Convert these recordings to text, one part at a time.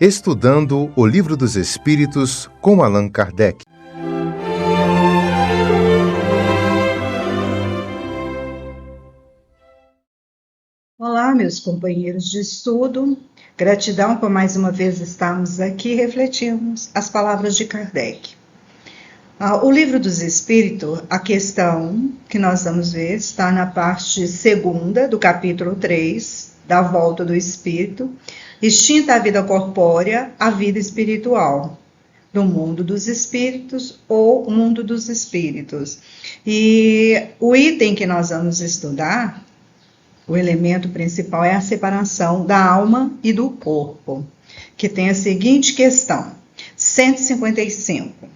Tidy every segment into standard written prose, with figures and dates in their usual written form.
Estudando o Livro dos Espíritos com Allan Kardec. Olá, meus companheiros de estudo. Gratidão por mais uma vez estarmos aqui refletindo as palavras de Kardec. O Livro dos Espíritos, a questão que nós vamos ver, está na parte 2ª do capítulo 3, da volta do Espírito, extinta a vida corpórea, a vida espiritual, do mundo dos espíritos ou mundo dos espíritos. E o item que nós vamos estudar, o elemento principal é a separação da alma e do corpo, que tem a seguinte questão, 155.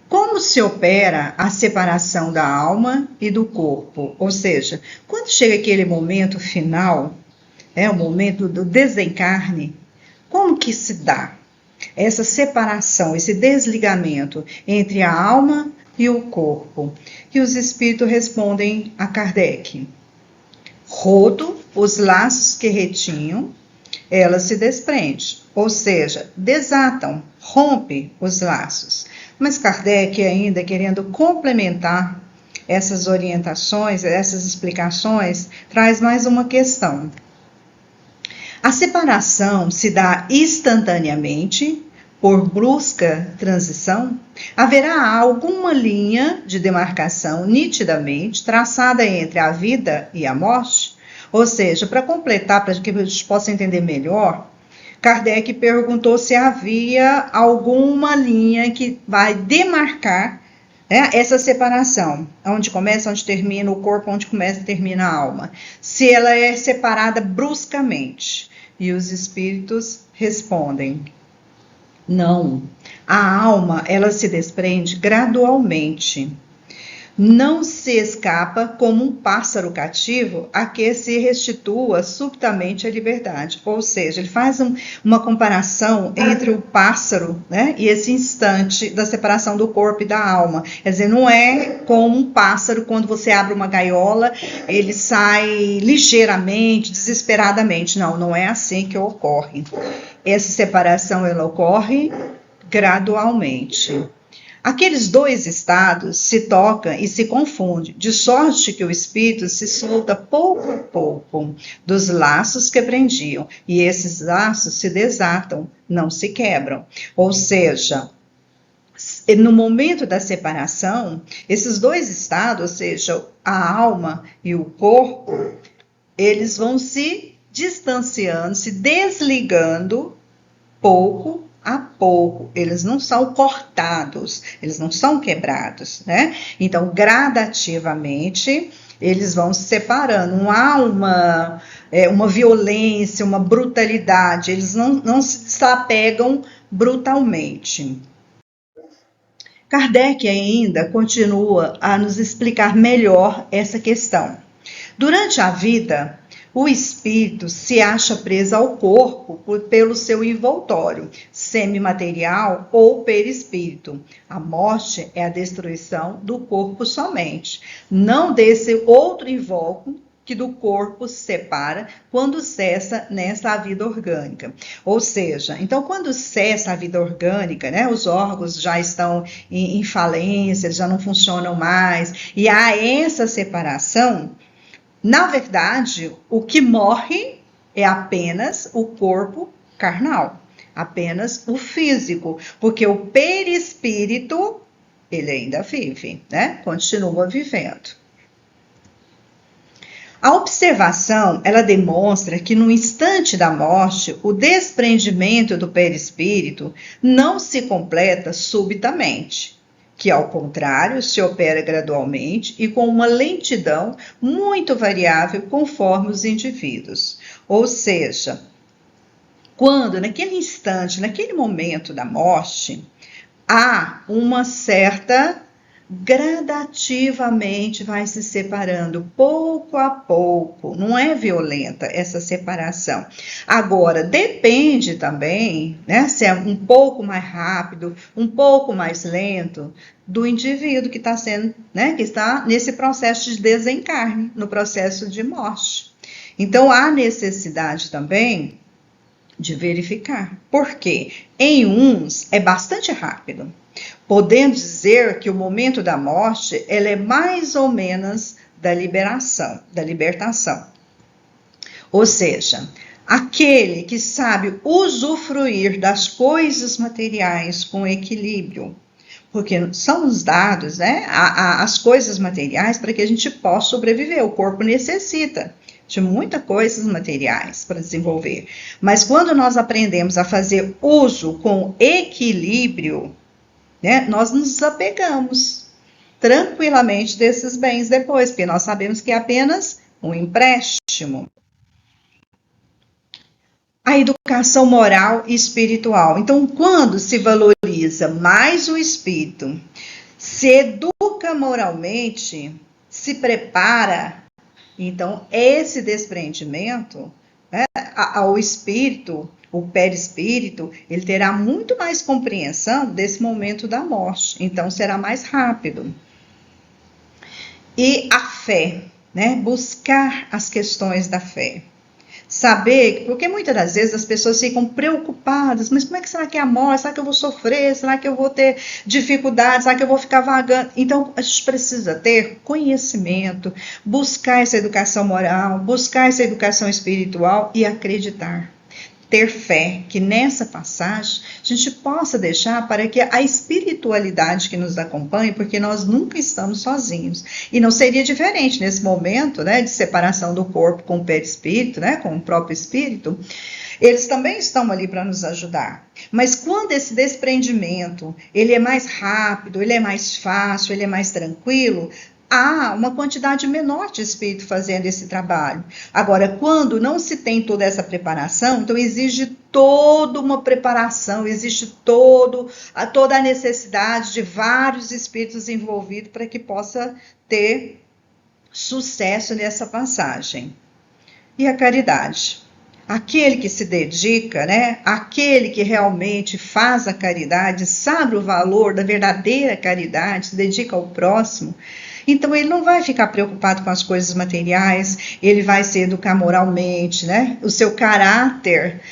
Como se opera a separação da alma e do corpo? Ou seja, quando chega aquele momento final, o momento do desencarne, como que se dá essa separação, esse desligamento entre a alma e o corpo? E os espíritos respondem a Kardec: roto os laços que retinham, ela se desprende, ou seja, desatam, rompe os laços. Mas Kardec, ainda querendo complementar essas orientações, essas explicações, traz mais uma questão. A separação se dá instantaneamente, por brusca transição? Haverá alguma linha de demarcação nitidamente traçada entre a vida e a morte? Ou seja, para completar, para que a gente possa entender melhor, Kardec perguntou se havia alguma linha que vai demarcar essa separação, onde começa, onde termina o corpo, onde começa e termina a alma. Se ela é separada bruscamente. E os espíritos respondem: não, a alma ela se desprende gradualmente. Não se escapa como um pássaro cativo a que se restitua subitamente a liberdade. Ou seja, ele faz uma comparação entre o pássaro, e esse instante da separação do corpo e da alma. Quer dizer, não é como um pássaro, quando você abre uma gaiola, ele sai ligeiramente, desesperadamente. Não, não é assim que ocorre. Essa separação ela ocorre gradualmente. Aqueles dois estados se tocam e se confundem, de sorte que o espírito se solta pouco a pouco dos laços que prendiam, e esses laços se desatam, não se quebram. Ou seja, no momento da separação, esses dois estados, ou seja, a alma e o corpo, eles vão se distanciando, se desligando pouco a pouco, eles não são cortados, eles não são quebrados, Então, gradativamente, eles vão se separando. Não há uma violência, uma brutalidade, eles não se desapegam brutalmente. Kardec ainda continua a nos explicar melhor essa questão. Durante a vida, o espírito se acha preso ao corpo pelo seu envoltório, semimaterial ou perispírito. A morte é a destruição do corpo somente, não desse outro invólucro que do corpo se separa quando cessa nessa vida orgânica. Ou seja, então quando cessa a vida orgânica, os órgãos já estão em falência, já não funcionam mais, e há essa separação. Na verdade, o que morre é apenas o corpo carnal, apenas o físico, porque o perispírito, ele ainda vive, continua vivendo. A observação, ela demonstra que no instante da morte, o desprendimento do perispírito não se completa subitamente, que ao contrário se opera gradualmente e com uma lentidão muito variável conforme os indivíduos. Ou seja, quando naquele instante, naquele momento da morte, há uma certa gradativamente vai se separando, pouco a pouco, não é violenta essa separação. Agora, depende também, se é um pouco mais rápido, um pouco mais lento, do indivíduo que está sendo, que está nesse processo de desencarne, no processo de morte. Então, há necessidade também de verificar. Por quê? Em uns é bastante rápido. Podemos dizer que o momento da morte, ela é mais ou menos da libertação. Ou seja, aquele que sabe usufruir das coisas materiais com equilíbrio, porque são os dados, né, as coisas materiais para que a gente possa sobreviver. O corpo necessita de muitas coisas materiais para desenvolver. Mas quando nós aprendemos a fazer uso com equilíbrio, né, nós nos desapegamos tranquilamente desses bens depois, porque nós sabemos que é apenas um empréstimo. A educação moral e espiritual. Então, quando se valoriza mais o espírito, se educa moralmente, se prepara, então esse desprendimento, né, ao espírito, o perispírito, ele terá muito mais compreensão desse momento da morte, então será mais rápido. E a fé, né, buscar as questões da fé. Saber, porque muitas das vezes as pessoas ficam preocupadas, mas como é que será que é a morte? Será que eu vou sofrer? Será que eu vou ter dificuldades? Será que eu vou ficar vagando? Então, a gente precisa ter conhecimento, buscar essa educação moral, buscar essa educação espiritual e acreditar. Ter fé, que nessa passagem a gente possa deixar para que a espiritualidade que nos acompanhe, porque nós nunca estamos sozinhos. E não seria diferente nesse momento, né, de separação do corpo com o perispírito, né, com o próprio espírito. Eles também estão ali para nos ajudar. Mas quando esse desprendimento, ele é mais rápido, ele é mais fácil, ele é mais tranquilo, há uma quantidade menor de espírito fazendo esse trabalho. Agora, quando não se tem toda essa preparação, então exige toda uma preparação, existe toda a necessidade de vários espíritos envolvidos para que possa ter sucesso nessa passagem. E a caridade? Aquele que se dedica, né? Aquele que realmente faz a caridade, sabe o valor da verdadeira caridade, se dedica ao próximo. Então, ele não vai ficar preocupado com as coisas materiais, ele vai se educar moralmente, né? O seu caráter,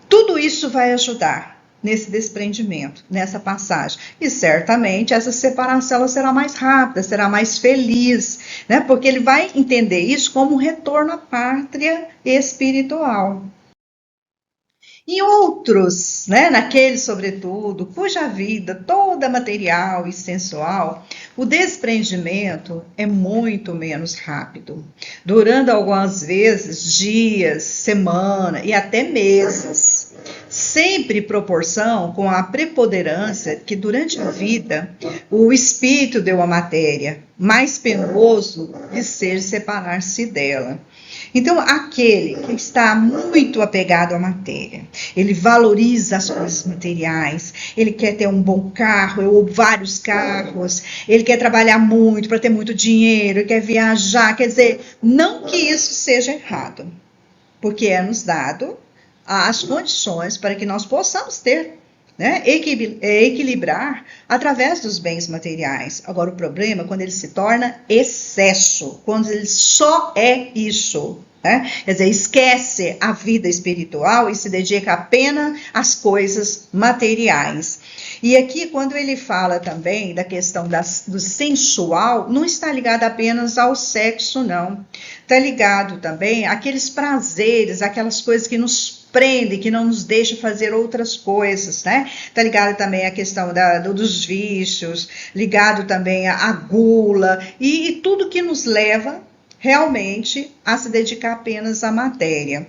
tudo isso vai ajudar nesse desprendimento, nessa passagem. E certamente essa separação ela será mais rápida, será mais feliz, né? Porque ele vai entender isso como um retorno à pátria espiritual. E outros, né, naqueles, sobretudo, cuja vida toda material e sensual, o desprendimento é muito menos rápido, durando algumas vezes dias, semana e até meses, sempre em proporção com a preponderância que durante a vida o espírito deu à matéria, mais penoso de ser separar-se dela. Então, aquele que está muito apegado à matéria, ele valoriza as coisas materiais, ele quer ter um bom carro, ou vários carros, ele quer trabalhar muito para ter muito dinheiro, ele quer viajar, quer dizer, não que isso seja errado, porque é nos dado as condições para que nós possamos ter, né, equilibrar através dos bens materiais. Agora, o problema é quando ele se torna excesso, quando ele só é isso, né? Quer dizer, esquece a vida espiritual e se dedica apenas às coisas materiais. E aqui, quando ele fala também da questão do sensual, não está ligado apenas ao sexo, não. Está ligado também àqueles prazeres, aquelas coisas que nos prendem, que não nos deixam fazer outras coisas, né? Está ligado também à questão dos vícios, ligado também à gula e tudo que nos leva realmente a se dedicar apenas à matéria.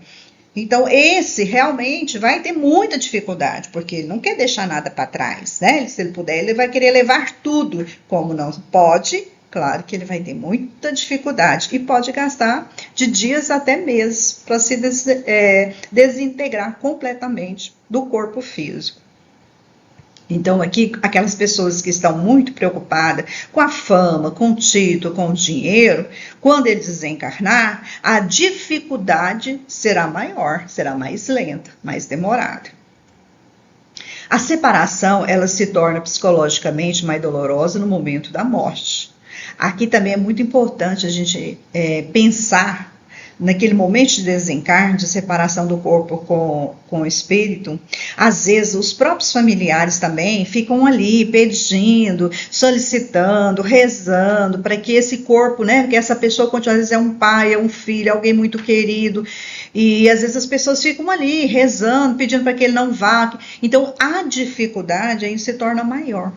Então, esse realmente vai ter muita dificuldade, porque ele não quer deixar nada para trás, né? Se ele puder, ele vai querer levar tudo. Como não pode, claro que ele vai ter muita dificuldade e pode gastar de dias até meses para se desintegrar completamente do corpo físico. Então, aqui, aquelas pessoas que estão muito preocupadas com a fama, com o título, com o dinheiro, quando ele desencarnar, a dificuldade será maior, será mais lenta, mais demorada. A separação, ela se torna psicologicamente mais dolorosa no momento da morte. Aqui também é muito importante a gente pensar naquele momento de desencarne, de separação do corpo com o espírito, às vezes os próprios familiares também ficam ali pedindo, solicitando, rezando para que esse corpo, né, que essa pessoa continue, às vezes é um pai, é um filho, alguém muito querido, e às vezes as pessoas ficam ali rezando, pedindo para que ele não vá. Então a dificuldade aí se torna maior.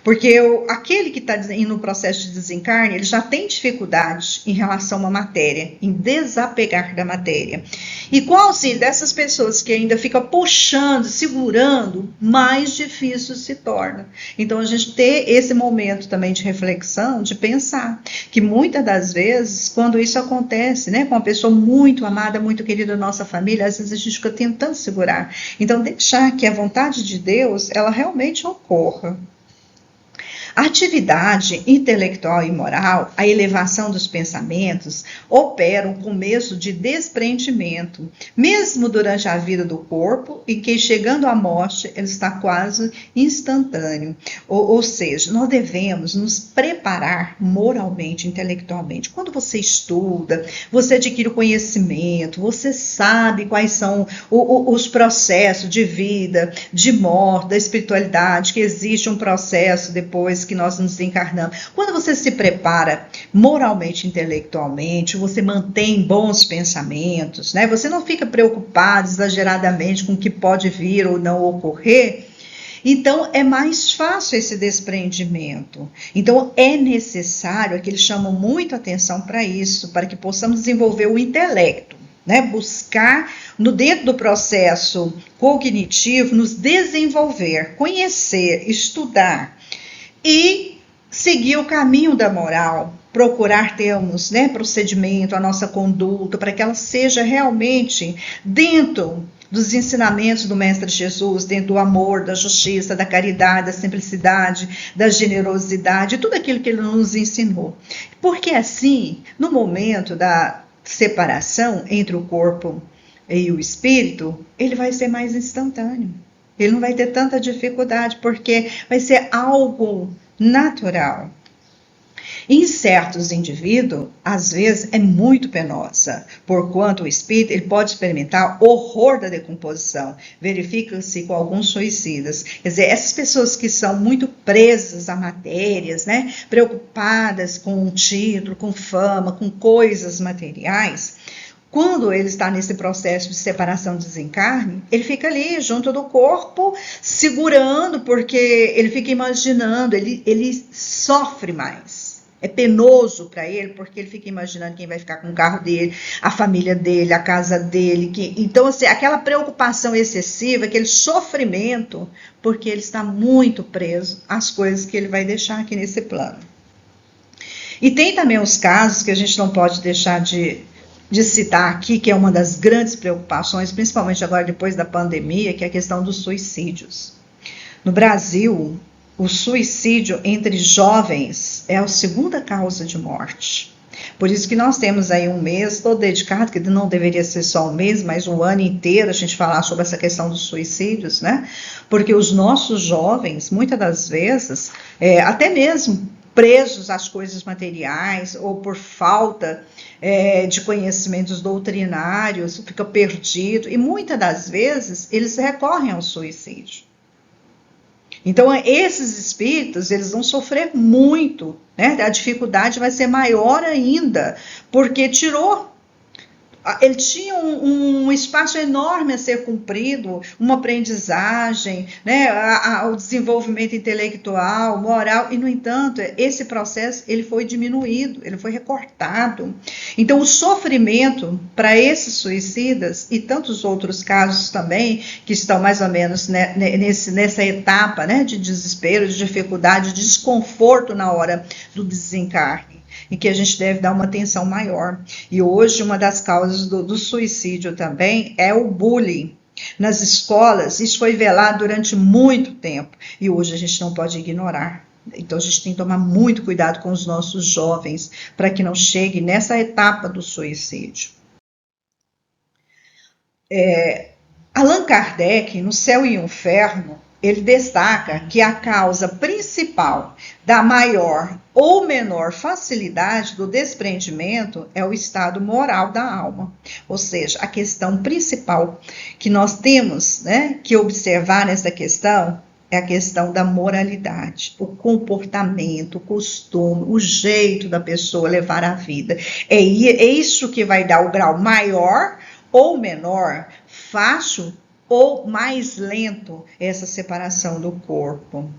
Porque aquele que está no processo de desencarne, ele já tem dificuldade em relação à matéria, em desapegar da matéria. E qual, sim, dessas pessoas que ainda fica puxando, segurando, mais difícil se torna. Então, a gente ter esse momento também de reflexão, de pensar que muitas das vezes, quando isso acontece, né, com uma pessoa muito amada, muito querida da nossa família, às vezes a gente fica tentando segurar. Então, deixar que a vontade de Deus, ela realmente ocorra. A atividade intelectual e moral, a elevação dos pensamentos, opera um começo de desprendimento, mesmo durante a vida do corpo, e que chegando à morte, ele está quase instantâneo. Ou seja, nós devemos nos preparar moralmente, intelectualmente. Quando você estuda, você adquire o conhecimento, você sabe quais são os processos de vida, de morte, da espiritualidade, que existe um processo depois que nós nos encarnamos. Quando você se prepara moralmente, intelectualmente, você mantém bons pensamentos, né? Você não fica preocupado exageradamente com o que pode vir ou não ocorrer. Então, é mais fácil esse desprendimento. Então, é necessário, que eles chamam muito atenção para isso, para que possamos desenvolver o intelecto, né? Buscar, dentro do processo cognitivo, nos desenvolver, conhecer, estudar e seguir o caminho da moral, procurar termos, né, procedimento, a nossa conduta, para que ela seja realmente dentro dos ensinamentos do Mestre Jesus, dentro do amor, da justiça, da caridade, da simplicidade, da generosidade, tudo aquilo que ele nos ensinou. Porque assim, no momento da separação entre o corpo e o espírito, ele vai ser mais instantâneo. Ele não vai ter tanta dificuldade, porque vai ser algo natural. Em certos indivíduos, às vezes, é muito penosa, porquanto o espírito ele pode experimentar horror da decomposição. Verifica-se com alguns suicidas. Quer dizer, essas pessoas que são muito presas a matérias, né, preocupadas com um título, com fama, com coisas materiais, quando ele está nesse processo de separação, desencarne, ele fica ali junto do corpo, segurando, porque ele fica imaginando, ele sofre mais. É penoso para ele, porque ele fica imaginando quem vai ficar com o carro dele, a família dele, a casa dele. Então, assim, aquela preocupação excessiva, aquele sofrimento, porque ele está muito preso às coisas que ele vai deixar aqui nesse plano. E tem também os casos que a gente não pode deixar de citar aqui, que é uma das grandes preocupações, principalmente agora depois da pandemia, que é a questão dos suicídios. No Brasil, o suicídio entre jovens é a segunda causa de morte. Por isso que nós temos aí um mês todo dedicado, que não deveria ser só um mês, mas um ano inteiro a gente falar sobre essa questão dos suicídios, né? Porque os nossos jovens, muitas das vezes, até mesmo presos às coisas materiais ou por falta de conhecimentos doutrinários, fica perdido, e muitas das vezes eles recorrem ao suicídio. Então, esses espíritos, eles vão sofrer muito, né? A dificuldade vai ser maior ainda, porque ele tinha um espaço enorme a ser cumprido, uma aprendizagem, né, o desenvolvimento intelectual, moral, e, no entanto, esse processo ele foi diminuído, ele foi recortado. Então, o sofrimento para esses suicidas, e tantos outros casos também, que estão mais ou menos nessa etapa, né, de desespero, de dificuldade, de desconforto na hora do desencarne, e que a gente deve dar uma atenção maior. E hoje uma das causas do suicídio também é o bullying. Nas escolas, isso foi velado durante muito tempo, e hoje a gente não pode ignorar. Então a gente tem que tomar muito cuidado com os nossos jovens, para que não chegue nessa etapa do suicídio. Allan Kardec, no Céu e Inferno, ele destaca que a causa principal da maior ou menor facilidade do desprendimento é o estado moral da alma. Ou seja, a questão principal que nós temos, né, que observar nessa questão é a questão da moralidade, o comportamento, o costume, o jeito da pessoa levar a vida. É isso que vai dar o grau maior ou menor, fácil ou mais lento, essa separação do corpo.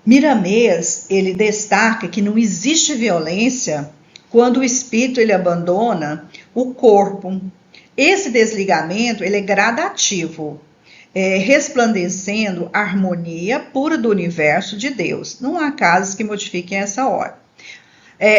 Miramês, ele destaca que não existe violência quando o espírito ele abandona o corpo. Esse desligamento ele é gradativo, resplandecendo a harmonia pura do universo de Deus. Não há casos que modifiquem essa ordem.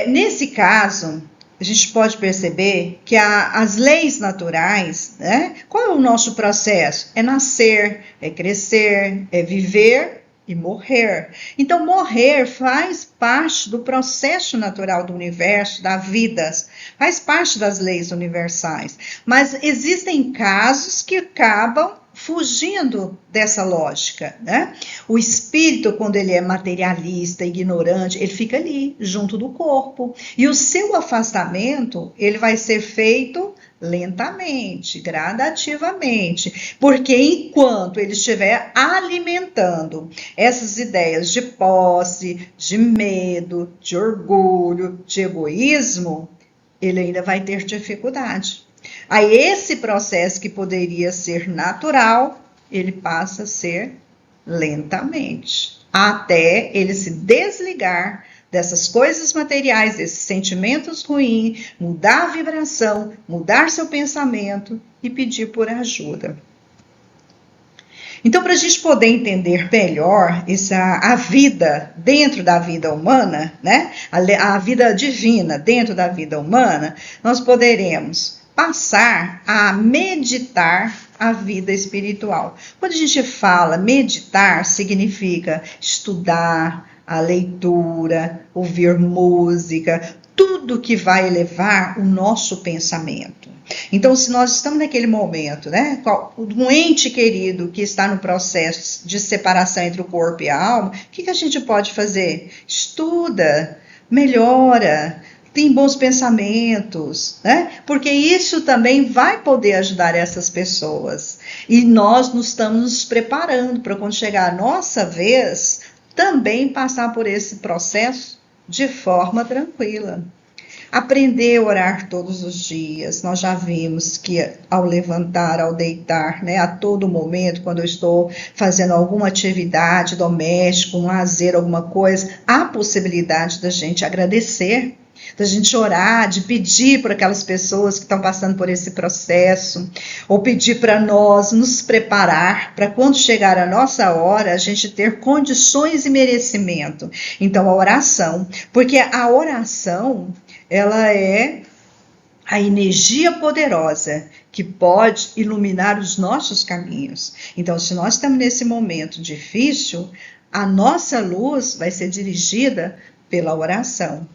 Nesse caso, a gente pode perceber que as leis naturais, né? Qual é o nosso processo? É nascer, é crescer, é viver e morrer. Então, morrer faz parte do processo natural do universo, da vida, faz parte das leis universais. Mas existem casos que acabam fugindo dessa lógica, né? O espírito, quando ele é materialista, ignorante, ele fica ali, junto do corpo. E o seu afastamento, ele vai ser feito lentamente, gradativamente, porque enquanto ele estiver alimentando essas ideias de posse, de medo, de orgulho, de egoísmo, ele ainda vai ter dificuldade. Aí esse processo que poderia ser natural, ele passa a ser lentamente, até ele se desligar dessas coisas materiais, desses sentimentos ruins, mudar a vibração, mudar seu pensamento e pedir por ajuda. Então, para a gente poder entender melhor a vida dentro da vida humana, né? A vida divina dentro da vida humana, nós poderemos passar a meditar a vida espiritual. Quando a gente fala meditar, significa estudar, a leitura, ouvir música, tudo que vai elevar o nosso pensamento. Então, se nós estamos naquele momento, né, um ente querido que está no processo de separação entre o corpo e a alma, o que a gente pode fazer? Estuda, melhora, tem bons pensamentos, né? Porque isso também vai poder ajudar essas pessoas. E nós estamos nos preparando para quando chegar a nossa vez, também passar por esse processo de forma tranquila. Aprender a orar todos os dias. Nós já vimos que ao levantar, ao deitar, né, a todo momento, quando eu estou fazendo alguma atividade doméstica, um lazer, alguma coisa, há possibilidade da gente agradecer, da gente orar, de pedir por aquelas pessoas que estão passando por esse processo, ou pedir para nós nos preparar para quando chegar a nossa hora, a gente ter condições e merecimento. Então, a oração, porque a oração, ela é a energia poderosa que pode iluminar os nossos caminhos. Então, se nós estamos nesse momento difícil, a nossa luz vai ser dirigida pela oração.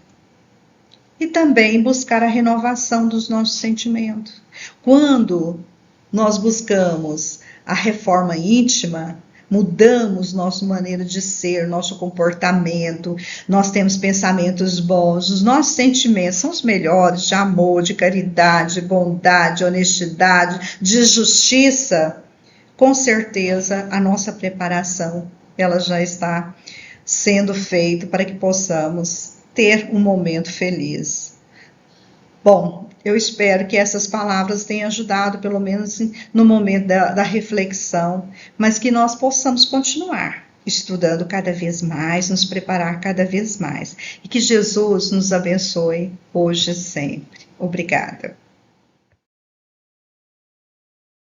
E também buscar a renovação dos nossos sentimentos. Quando nós buscamos a reforma íntima, mudamos nossa maneira de ser, nosso comportamento, nós temos pensamentos bons, os nossos sentimentos são os melhores, de amor, de caridade, de bondade, de honestidade, de justiça, com certeza a nossa preparação ela já está sendo feita para que possamos ter um momento feliz. Bom, eu espero que essas palavras tenham ajudado, pelo menos no momento da reflexão, mas que nós possamos continuar estudando cada vez mais, nos preparar cada vez mais. E que Jesus nos abençoe hoje e sempre. Obrigada.